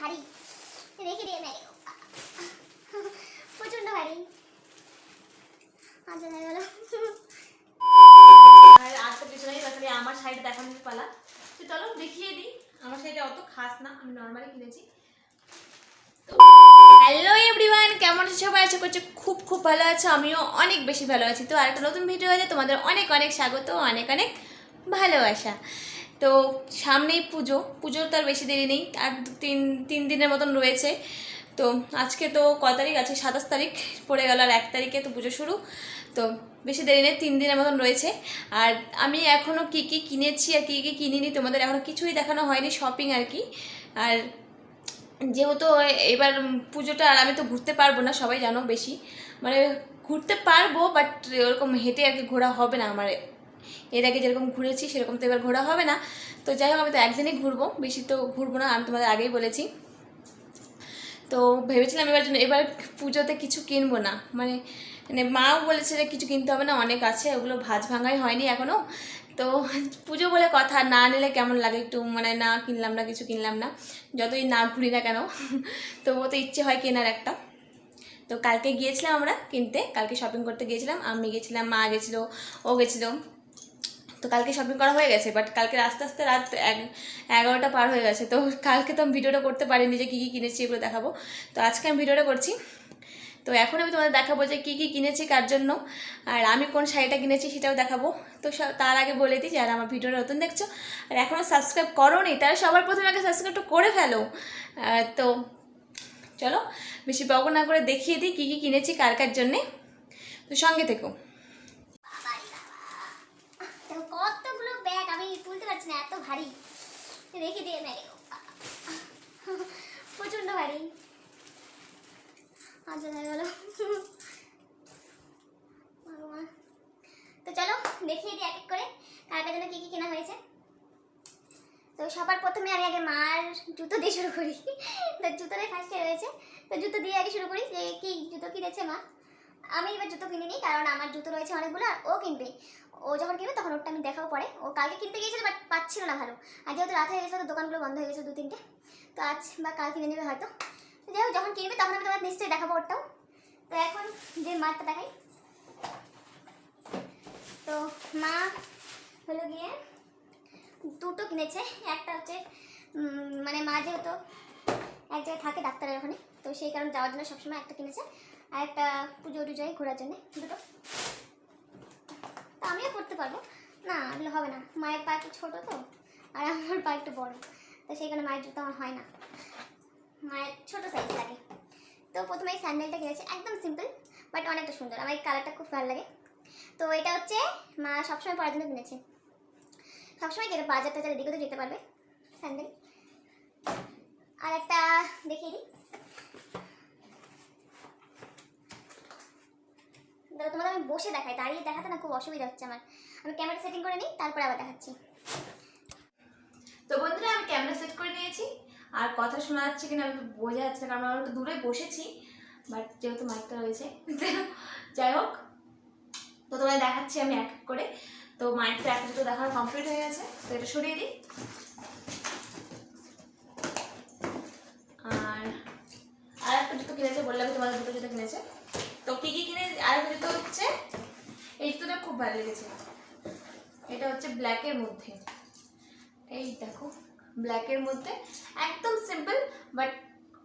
ভারী, রেখে দিয়ে ম্যাগে প্রচন্ড ভারী। আচ্ছা হয়ে গেল। আর তো কিছু নেই, তাহলে আমার শাড়ি দেখানোর পালা। তো চলো দেখিয়ে দিই। আমার শাড়িটা অত খাস না, আমি নর্মালি কিনেছি। হ্যালো এভরিওয়ান, কেমন আছো সবাই? আশা করছি খুব খুব ভালো আছো, আমিও অনেক বেশি ভালো আছি। তো আরেকটা নতুন ভিডিও আছে, তোমাদের অনেক অনেক স্বাগত, অনেক অনেক ভালোবাসা। তো সামনেই পুজোর তো আর বেশি দেরি নেই, আর তিন দিনের মতন রয়েছে। তো আজকে তো ক তারিখ আছে, 27 তারিখ পড়ে গেল, আর 1 তারিখে তো পুজো শুরু। তো বেশি দেরি নেই, 3 দিনের মতন রয়েছে। আর আমি এখনও কী কী কিনেছি আর কী কী কিনিনি তোমাদের এখনও কিছুই দেখানো হয়নি, শপিং আর কি। আর যেহেতু এবার পুজোটা, আর আমি তো ঘুরতে পারবো না, সবাই জানো বেশি, মানে ঘুরতে পারবো বাট ওরকম হেঁটে আর কি ঘোরা হবে না আমার। এর আগে যেরকম ঘুরেছি সেরকম তো এবার ঘোরা হবে না। তো যাই হোক, আমি তো একদিনই ঘুরবো, বেশি তো ঘুরবো না, আমি তোমাদের আগেই বলেছি। তো ভেবেছিলাম এবার পুজোতে কিছু কিনবো না, মানে মাও বলেছে যে কিছু কিনতে হবে না, অনেক আছে, ওগুলো ভাঁজ ভাঙাই হয়নি এখনও। তো পুজো বলে কথা, না নিলে কেমন লাগে একটু, মানে না কিনলাম না, কিছু কিনলাম না, যতই না ঘুরি না কেন তো ও তো ইচ্ছে হয় কেনার একটা। তো কালকে গিয়েছিলাম আমরা কিনতে, কালকে শপিং করতে গিয়েছিলাম, আমি গেছিলাম, মা গেছিলো, ও গেছিলো। তো কালকে শপিং করা হয়ে গেছে, বাট কালকে আস্তে আস্তে রাত 11টা পার হয়ে গেছে। তো কালকে তো আমি ভিডিওটা করতে পারিনি যে কী কী কিনেছি এগুলো দেখাবো। তো আজকে আমি ভিডিওটা করছি। তো এখন আমি তোমাদের দেখাবো যে কী কী কিনেছি, কার জন্য, আর আমি কোন শাড়িটা কিনেছি সেটাও দেখাবো। তো তার আগে বলে দিই, যারা আমার ভিডিওটা নতুন দেখছো আর এখনও সাবস্ক্রাইব করোনি, তারা সবার প্রথমে আগে সাবস্ক্রাইবটা করে ফেলো। তো চলো বেশি বকো না করে দেখিয়ে দিই কী কী কিনেছি কার কার জন্যে। তো সঙ্গে থেকো। কতগুলো ব্যাগ আমি তুলতে পারছি না, এত ভারী, রেখে দিয়ে ম্যাগে প্রচন্ড ভারী। আচ্ছা হয়ে গেল। তো চলো দেখিয়ে দিই এক এক করে কার কার জন্য কী কী কেনা হয়েছে। তো সবার প্রথমে আমি আগে মার জুতো দিয়ে শুরু করি। তো জুতোটাই ফার্স্টে রয়েছে, তো জুতো দিয়ে আগে শুরু করি যে কি জুতো কিনেছে মা। আমি এবার জুতো কিনিনি, কারণ আমার জুতো রয়েছে অনেকগুলো, আর ও কিনবে, ও যখন কিনবে তখন ওটা আমি দেখাবো পরে। ও কালকে কিনতে গিয়েছিল বাট পাচ্ছিল না ভালো, আর যেহেতু রাত হয়ে গেছিলো তো দোকানগুলো বন্ধ হয়ে গেছে 2-3টে। তো আজ বা কাল কিনে নেবে হয়তো। তো যাই হোক, যখন কিনবে তখন আমি তোমার নিশ্চয়ই দেখাবো ওটাও। তো এখন যে মারটা দেখাই। তো মা হলো গিয়ে দুটো কিনেছে। একটা হচ্ছে মানে মা যেহেতু এক জায়গায় থাকে ডাক্তারের ওখানে, তো সেই কারণে যাওয়ার জন্য সবসময় একটা কিনেছে, আর একটা পুজো টুজোয় ঘোরার জন্য দুটো। তো আমিও করতে পারবো না, এগুলো হবে না, মায়ের পা একটু ছোটো তো, আর আমার পা একটু বড়ো, তো সেই কারণে মায়ের জুতো আমার হয় না, মায়ের ছোটো সাইজ লাগে। তো প্রথমে এই স্যান্ডেলটা কিনেছে, একদম সিম্পল বাট অনেকটা সুন্দর, আমার এই কালারটা খুব ভালো লাগে। তো এটা হচ্ছে মা সবসময় পরার জন্য কিনেছে, সবসময় গেলে বাজার টাজার এদিকে তো যেতে পারবে স্যান্ডেল। আর একটা দেখিয়ে দিই, তোমাদের আমি বসে দেখাই, দাঁড়িয়ে দেখাতে না খুব অসুবিধা হচ্ছে আমার। আমি ক্যামেরা সেটিং করে নিই, তারপরে আবার দেখাচ্ছি। তো বন্ধুরা, আমি ক্যামেরা সেট করে নিয়েছি, আর কথা শোনা যাচ্ছে কিনা আমি তো বোঝা যাচ্ছে না, কারণ আমরা একটু দূরে বসেছি, বাট যেহেতু মাইকটা রয়েছে যাই হোক, তো তোমাদের দেখাচ্ছি আমি এক এক করে। তো মাইকটা একটা দুটো দেখানো কমপ্লিট হয়ে গেছে, তো এটা সরিয়ে দিই। আর একটা জুতো কিনেছে, বললাম তোমাদের দুটো জুতো কিনেছে। তো কী কী কিনে, আর একটা জুতো হচ্ছে এই জুতোটা খুব ভালো লেগেছে, এটা হচ্ছে ব্ল্যাকের মধ্যে, এই দেখো ব্ল্যাকের মধ্যে, একদম সিম্পল বাট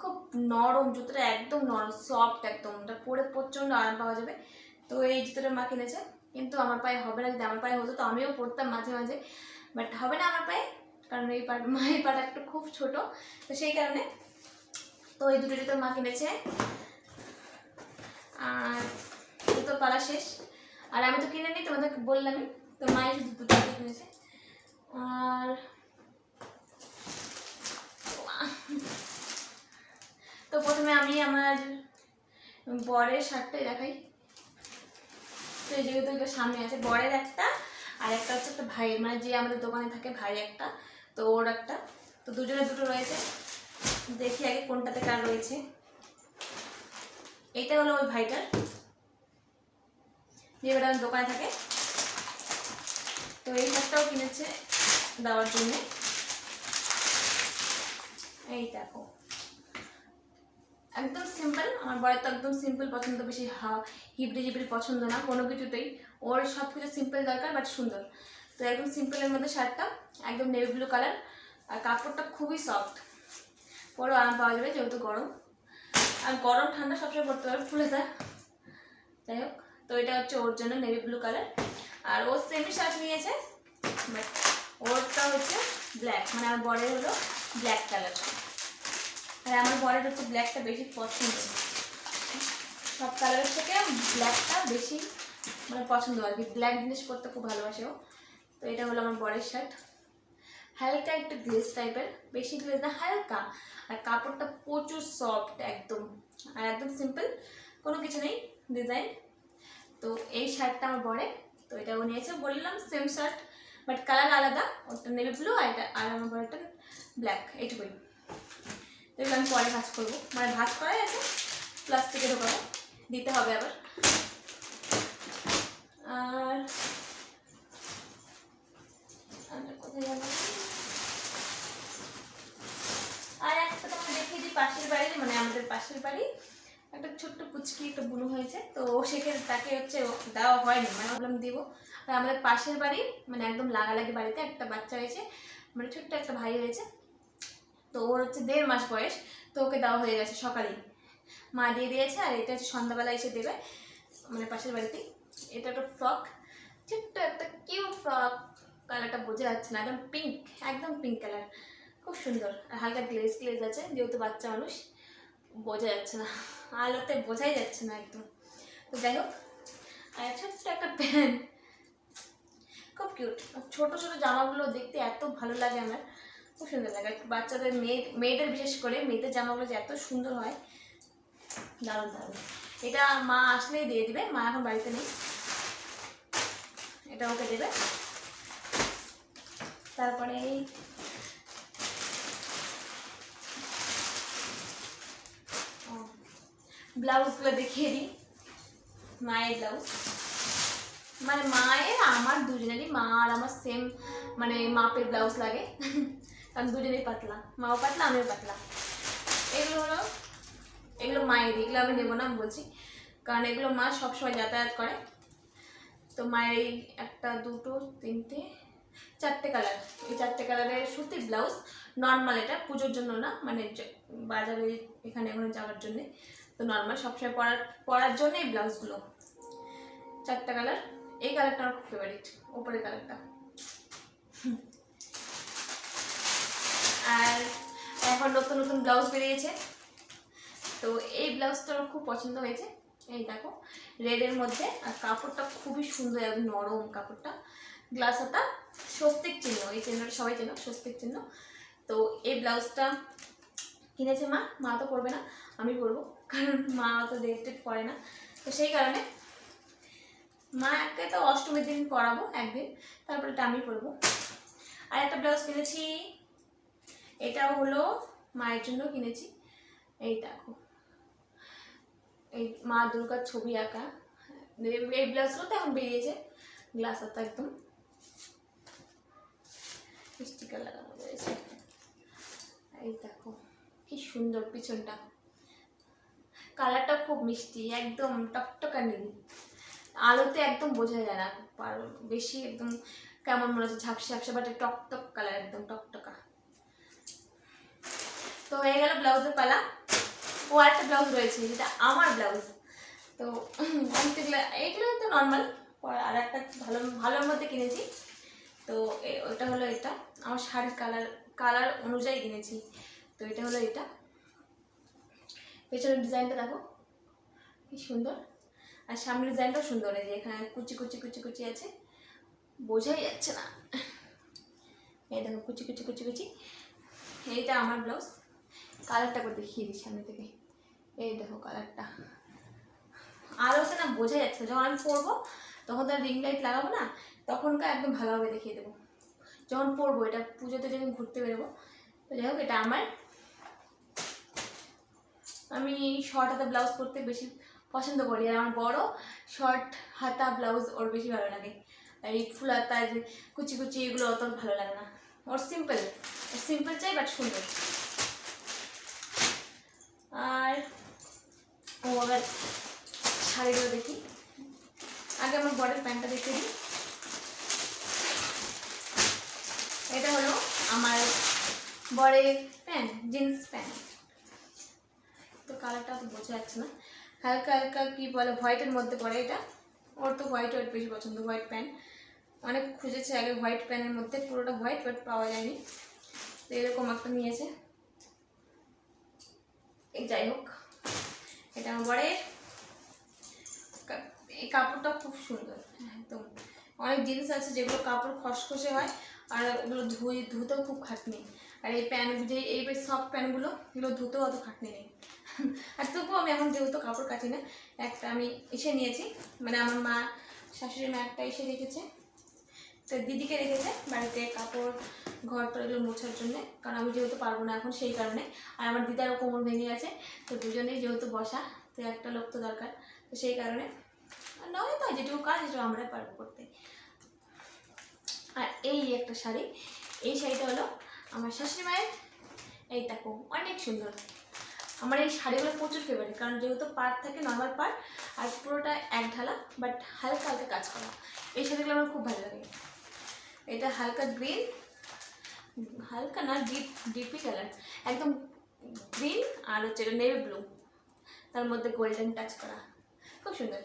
খুব নরম, জুতোটা একদম নরম সফট, একদম ওটা পরে প্রচণ্ড আরাম পাওয়া যাবে। তো এই জুতোটা মা কিনেছে, কিন্তু আমার পায়ে হবে না, যদি আমার পায়ে হতো তো আমিও পরতাম মাঝে মাঝে, বাট হবে না আমার পায়ে, কারণ এই পাটা, মায়ের পাটা একটু খুব ছোট, তো সেই কারণে। তো এই দুটো জুতো মা কিনেছে, আর জুতোর পালা শেষ। আর আমি তো কিনে নিই, তোমাদের বললামই, তো মায়ের শুধু দুটো জুতো কিনেছে। আর তো প্রথমে আমি আমার বরের শার্টটাই দেখাই। তো এই যেহেতু এগুলো সামনে আছে, বরের একটা, আর একটা হচ্ছে একটা ভাইয়ের, মানে যে আমাদের দোকানে থাকে ভাই একটা, তো ওর একটা, তো দুজনের দুটো রয়েছে। দেখি আগে কোনটাতে কার রয়েছে। এইটা হলো ওই ভাইটার, যে এবার আমার দোকানে থাকে। তো এই শার্টটাও কিনেছে দেওয়ার জন্যে, এই দেখো একদম সিম্পল। আমার বরের তো একদম সিম্পল পছন্দ, বেশি হিবড়ি জিবড়ি পছন্দ না কোনো কিছুতেই, ওর সব কিছু সিম্পল দরকার বাট সুন্দর। তো একদম সিম্পলের মধ্যে শার্টটা একদম নেভি ব্লু কালার, আর কাপড়টা খুবই সফট, পরও আরাম পাওয়া যাবে যেহেতু গরম। আর গরম ঠান্ডা সবসময় পরতে পারবে, ফুলে যায়। যাই হোক, তো এটা হচ্ছে ওর জন্য নেভি ব্লু কালার। আর ও সেমি শার্ট নিয়েছে, বাট ওরটা হচ্ছে ব্ল্যাক, মানে আমার বরের হলো ব্ল্যাক কালার। আর আমার বরের হচ্ছে ব্ল্যাকটা বেশি পছন্দ, সব কালারের থেকে ব্ল্যাকটা বেশি মানে পছন্দ আর কি, ব্ল্যাক জিনিস পরতে খুব ভালোবাসে ও। তো এটা হলো আমার বরের শার্ট, হালকা একটু গ্লেজ টাইপের, বেশি গ্লেজ না হালকা, আর কাপড়টা প্রচুর সফট একদম, আর একদম সিম্পল, কোনো কিছু নেই ডিজাইন। তো এই শার্টটা আমার বরের, তো এটাও নিয়েছে, বললাম সেম শার্ট বাট কালার আলাদা, ওটা নেভি ব্লু আর এটা, আর আমার বরেরটা ব্ল্যাক, এইটুকুই। তো এগুলো আমি পরে ভাঁজ করবো, মানে ভাঁজ করাই আছে, প্লাস্টিকে ঢোকাবো, দিতে হবে আবার। আর কোথায় গেল, আর একটা তোমাকে দেখিয়ে দিই, পাশের বাড়ি, মানে আমাদের পাশের বাড়ি একটা ছোট্ট পুচকি একটা বুনু হয়েছে, তো সেখানে তাকে হচ্ছে দেওয়া হয়নি, মানে ভাবলাম দিব। আর আমাদের পাশের বাড়ি মানে একদম লাগালাগি বাড়িতে একটা বাচ্চা হয়েছে, মানে ছোট্ট একটা ভাই হয়েছে, তো ওর হচ্ছে 1.5 মাস বয়স, তো ওকে দেওয়া হয়ে গেছে সকালেই, মা দিয়ে দিয়েছে। আর এটা হচ্ছে সন্ধ্যাবেলা এসে দেবে, মানে পাশের বাড়িতেই। এটা একটা ফ্রক, ছোট্ট একটা কিউট ফ্রক, কালারটা বোঝা যাচ্ছে না, একদম পিঙ্ক কালার, খুব সুন্দর। আর হালকা গ্লেজ গ্লেজ আছে, যেহেতু বাচ্চা মানুষ বোঝা যাচ্ছে না, আলোতে বোঝাই যাচ্ছে না একদম। তো যাই হোক, আর ছোট্ট একটা প্যান্ট, খুব কিউট। ছোট ছোট জামাগুলো দেখতে এত ভালো লাগে আমার, খুব সুন্দর লাগে। বাচ্চাদের মেয়েদের বিশেষ করে মেয়েদের জামাগুলো যে এত সুন্দর হয়, দারুণ দারুণ। এটা মা আসলেই দিয়ে দিবে, মা এখন বাড়িতে নেই, এটা ওকে দেবে। তারপরে ব্লাউজগুলো দেখিয়ে দিই, মায়ের ব্লাউজ, মানে মায়ের আমার দুজনেরই, মা আর আমার সেম মানে মাপের ব্লাউজ লাগে, কারণ দুজনেই পাতলা, মাও পাতলা আমিও পাতলা। এগুলো মায়ের, এগুলো আমি নেবো না আমি বলছি, কারণ এগুলো মা সবসময় যাতায়াত করে। তো মায়ের এই একটা, দুটো, তিনটে, 4টে কালার, এই 4টে কালারের সুতির ব্লাউজ, নর্মাল, এটা পুজোর জন্য না, মানে বাজারে এখানে ওখানে যাওয়ার জন্যে, তো নর্মাল সবসময় পরার জন্য এই ব্লাউজগুলো 4টে কালার। এই কালারটা আমার খুব ফেভারিট, ওপরের কালারটা। আর এখন নতুন নতুন ব্লাউজ বেরিয়েছে, তো এই ব্লাউজটা আমার খুব পছন্দ হয়েছে, এই দেখো রেডের মধ্যে, আর কাপড়টা খুবই সুন্দর, একদম নরম কাপড়টা, গ্লাস হাতা, স্বস্তিক চিহ্ন, এই চিহ্নটা সবাই চেনো, স্বস্তিক চিহ্ন। তো এই ব্লাউজটা কিনেছে মা তো পরবে না, আমি পরবো, কারণ মা তো রেড পরে না, তো সেই কারণে মাকে তো অষ্টমীর দিন পরাবো একদিন, তারপরে এটা আমি পরবো। আর একটা ব্লাউজ কিনেছি, এটাও হলো মায়ের জন্য কিনেছি, এই দেখো এই মা দুর্গার ছবি আঁকা, এই ব্লাউজগুলো তো এখন বেরিয়েছে, গ্লাস হাতা একদম, স্টিকার লাগানো রয়েছে। এই দেখো কি সুন্দর পিছনটা, কালারটা খুব মিষ্টি, একদম টকটকা নীল, আলোতে একদম বোঝা যায় না, বেশি একদম কেমন মনে হচ্ছে ঝাপসা ঝাপসা, বাট টকটক কালার, একদম টকটকা। তো হয়ে গেল ব্লাউজের পালা। ও আরেকটা ব্লাউজ রয়েছে যেটা আমার ব্লাউজ, তো এইগুলো তো নর্মাল, আর একটা ভালোর মধ্যে কিনেছি, তো ওটা হলো এটা, আমার শাড়ির কালার অনুযায়ী কিনেছি, তো এটা হলো এটা। পেছনের ডিজাইনটা দেখো কি সুন্দর, আর সামনের ডিজাইনটাও সুন্দর, এই যে এখানে কুচি কুচি কুচি কুচি আছে, বোঝাই যাচ্ছে না, এই দেখো কুচি কুচি কুচি কুচি। এইটা আমার ব্লাউজ, কালারটা করে দেখিয়ে দিই সামনে থেকে, এই দেখো কালারটা, আলোতে না বোঝা যাচ্ছে, যখন আমি পরবো তখন তো রিং লাইট লাগাবো না, তখনকার একদম ভালোভাবে দেখিয়ে দেবো, যখন পরবো এটা পুজোতে যখন ঘুরতে বেরোবো। তো যাই হোক, এটা আমার, আমি শর্ট হাতা ব্লাউজ পরতে বেশি পছন্দ করি, আর আমার বড় শর্ট হাতা ব্লাউজ ওর বেশি ভালো লাগে, এই ফুল হাতা যে কুচি কুচি এগুলো অত ভালো লাগে না, ওর সিম্পল চাই বাট সুন্দর। আর এবার শাড়িগুলো দেখি। আগে আমার বরের প্যান্টটা দেখে দিই। এটা হলো আমার বরের প্যান্ট, জিন্স প্যান্ট। তো কালারটা তো বোঝা যাচ্ছে না, হালকা হালকা কি বলে হোয়াইটের মধ্যে পড়ে এটা। ওর তো হোয়াইট হোয়াইট বেশি পছন্দ, হোয়াইট প্যান্ট। অনেক খুঁজেছে আগে হোয়াইট প্যান্টের মধ্যে, পুরোটা হোয়াইট বাট পাওয়া যায়নি, তো এরকম একটা নিয়েছে। এই যাই হোক, এটা আমার বরের। এই কাপড়টা খুব সুন্দর একদম। অনেক জিনিস আছে যেগুলো কাপড় খসখসে হয় আর ওগুলো ধুতেও খুব খাটনি। আর এই প্যান্ট যে এই সফট প্যান্টগুলো, এগুলো ধুতেও অত খাটনি নেই। আর তবুও আমি এখন যেহেতু কাপড় কাচি না, একটা আমি এসে নিয়েছি, মানে আমার মা শাশুড়ি মা একটা এসে রেখেছে, তো দিদিকে রেখেছে বাড়িতে কাপড় ঘর টর এগুলো মোছার জন্যে, কারণ আমি যেহেতু পারবো না এখন সেই কারণে। আর আমার দিদারও কোমর ভেঙে গেছে, তো দুজনেই যেহেতু বসা, তো একটা লোক তো দরকার, তো সেই কারণে নয় তো যেটুকু কাজ সেটা আমরাই পারবো করতে। আর এই একটা শাড়ি, এই শাড়িটা হলো আমার শাশুড়ি মায়ের। এই দেখো অনেক সুন্দর। আমার এই শাড়িগুলো প্রচুর ফেভারিট, কারণ যেহেতু পাড় থাকে নর্মাল পাড়, আর পুরোটা এক ঢালা বাট হালকা হালকা কাজ করা। এই শাড়িগুলো আমার খুব ভালো লাগে। এটা হালকা গ্রিন, হালকা না ডিপ ডিপি কালার, একদম গ্রিন আর হচ্ছে এটা নেভি ব্লু, তার মধ্যে গোল্ডেন টাচ করা, খুব সুন্দর।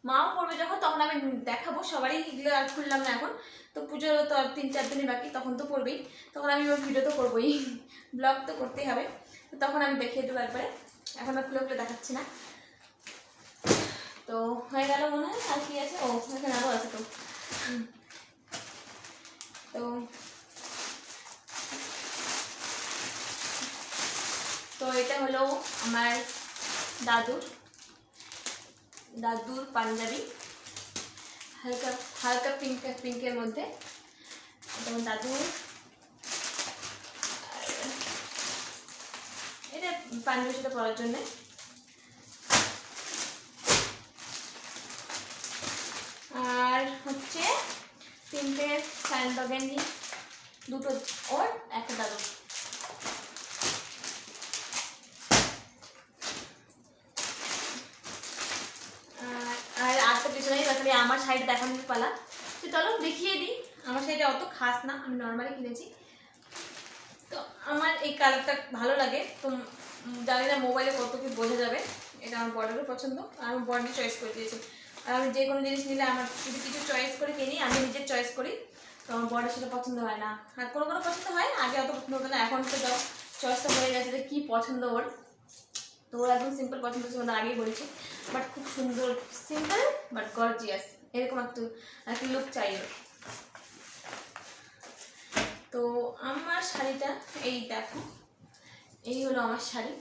মাও পড়বে যখন, তখন আমি দেখাবো সবারই। এগুলো আর খুললাম না এখন, তো পুজোর তো আর 3-4 দিনই বাকি, তখন তো পড়বেই, তখন আমি ওর ভিডিও তো করবোই, ব্লগ তো করতেই হবে, তো তখন আমি দেখিয়ে দেবো একবারে। এখন আর খুলে খুলে দেখাচ্ছি না। তো হয়ে গেল মনে হয়, আর কি আছে, ও এখানে আরও আছে। তো তো এটা হলো আমার দাদুর পাঞ্জাবি, হালকা হালকা পিঙ্কের মধ্যে। যেমন দাদু এটা পাঞ্জাবির সাথে পরার জন্যে। আর হচ্ছে 3টে স্যান্ডব্যাগের নিয়ে, 2টো ওর, একটা দাদুর। আর তো কিছু নেই, তাহলে আমার শাড়িটা দেখানোর পালা। তো চলো দেখিয়ে দিই। আমার শাড়িটা অত খাস না, আমি নর্মালি কিনেছি। তো আমার এই কালারটা ভালো লাগে, তো জানি না মোবাইলে কত কি বোঝা যাবে। এটা আমার বরেরও পছন্দ, আর আমার বরেরই চয়েস করে দিয়েছি। আর আমি যে কোনো জিনিস নিলে আমার যদি কিছু চয়েস করে কিনি, আমি নিজের চয়েস করি, তো আমার বরের সেটা পছন্দ হয় না। আর কোনো কোনো পছন্দ হয়, আগে অত পছন্দ হতো না, এখন তো যাও চয়েসটা হয়ে গেছে যে কী পছন্দ ওর। তো ওর একদম সিম্পল পছন্দ ছিল না, আগেই বলেছি, বাট খুব সুন্দর সিম্পল বাট গর্জিয়াস, এরকম একটা লুক চাই ওর। তো আমার শাড়িটা এই দেখো, এই হলো আমার শাড়ি।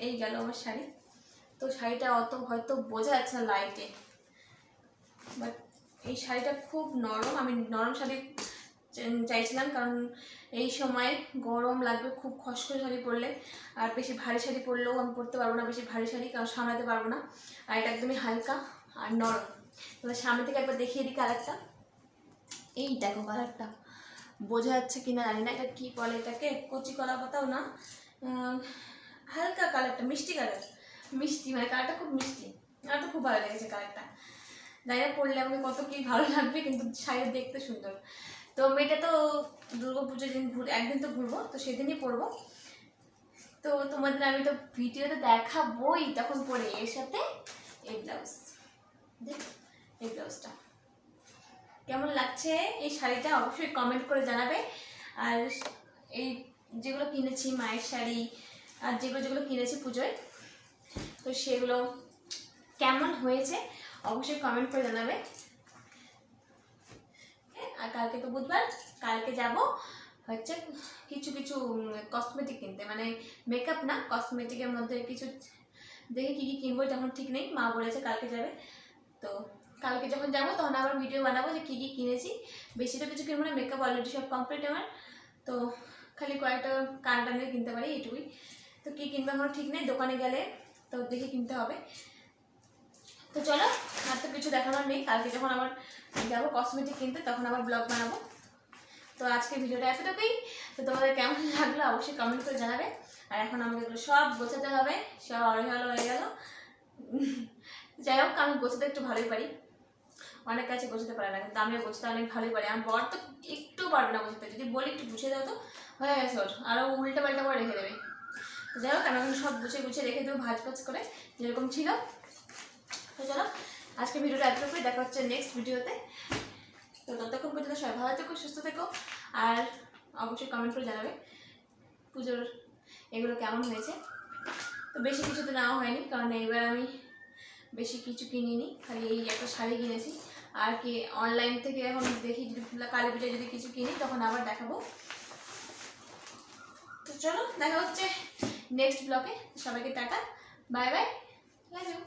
এই গেল আমার শাড়ি। তো শাড়িটা অত হয়তো বোঝা যাচ্ছে না লাইটে, বাট এই শাড়িটা খুব নরম। আমি নরম শাড়ি চাইছিলাম, কারণ এই সময় গরম লাগবে খুব খসখসে শাড়ি পরলে, আর বেশি ভারী শাড়ি পরলেও আমি পরতে পারবো না, বেশি ভারী শাড়ি কারণ সামলাতে পারবো না। আর এটা একদমই হালকা আর নরম। তোমার সামনে থেকে একবার দেখিয়ে দিই কালারটা। এই দেখো কালারটা, বোঝা যাচ্ছে কিনা জানি না, এটা কি বলে, এটাকে কচি কলা পাতাও না, হালকা কালারটা মিষ্টি কালার, মিষ্টি মানে কালারটা খুব মিষ্টি। আমার তো খুব ভালো লেগেছে কালারটা, জানি না পরলে আমাকে কত কি ভালো লাগবে, কিন্তু শাড়ি দেখতে সুন্দর। তো এটা তো দুর্গাপুজোর দিন একদিন তো ঘুরবো, তো সেদিনই পরবো। তো তোমাদের আমি তো ভিডিওতে দেখাবোই তখন পরে। এর সাথে এই ব্লাউজ, দেখ এই ব্লাউজটা কেমন লাগছে এই শাড়িটা অবশ্যই কমেন্ট করে জানাবে। আর এই যেগুলো কিনেছি মায়ের শাড়ি আর যেগুলো কিনেছি পুজোয়, তো সেগুলো কেমন হয়েছে অবশ্যই কমেন্ট করে জানাবে। আর কালকে তো বুধবার, কালকে যাব হচ্ছে কিছু কসমেটিক কিনতে, মানে মেকআপ না, কসমেটিকের মধ্যে কিছু দেখে কী কিনবো তখন ঠিক নেই, মা বলেছে কালকে যাবে। তো কালকে যখন যাবো তখন আবার ভিডিও বানাবো যে কী কিনেছি। বেশি তো কিছু কিনবো না, মেকআপ অলরেডি সব কমপ্লিট আমার, তো খালি কয়েকটা কানটা নিয়ে কিনতে পারি এইটুকুই। তো কী কিনবো আমার ঠিক নেই, দোকানে গেলে তো দেখে কিনতে হবে। তো চলো, আর তো কিছু দেখানোর নেই, কালকে যখন আবার যাবো কসমেটিক কিনতে তখন আবার ব্লগ বানাবো। তো আজকে ভিডিওটা এতটুকুই। তো তোমাদের কেমন লাগলো অবশ্যই কমেন্ট করে জানাবে। আর এখন আমাকে এগুলো সব গোছাতে হবে, সব অড়হলো হয়ে গেল। যাই হোক, আমি গোছাতে একটু ভালোই পারি, অনেক কাছে গোছাতে পারে না, কিন্তু আমিও গোছাতে অনেক ভালোই পারি। আমার বর তো একটু পারবে না গোছাতে, যদি বলি একটু গুছিয়ে দাও তো হয়ে গেছে ওর, আরও উল্টা পাল্টা করে রেখে দেবে। তো যাই হোক, আমি এখন সব গুছিয়ে গুছিয়ে রেখে দেবো ভাজ ভাজ করে যেরকম ছিল। তো চলো আজকে ভিডিওটা এতটুকুই, দেখা হচ্ছে নেক্সট ভিডিওতে। তো ততক্ষণ পর্যন্ত সবাই ভালো থেকো, সুস্থ থেকো, আর অবশ্যই কমেন্ট করে জানাবে পুজোর এগুলো কেমন হয়েছে। তো বেশি কিছু তো নেওয়া হয়নি, কারণ এবার আমি বেশি কিছু কিনিনি, খালি এই একটা শাড়ি কিনেছি। আর কি অনলাইন থেকে এখন দেখি, যদি কালী পুজোয় যদি কিছু কিনি তখন আবার দেখাবো। তো চলো দেখা হচ্ছে নেক্সট ব্লগে। সবাইকে tata, bye bye, love you.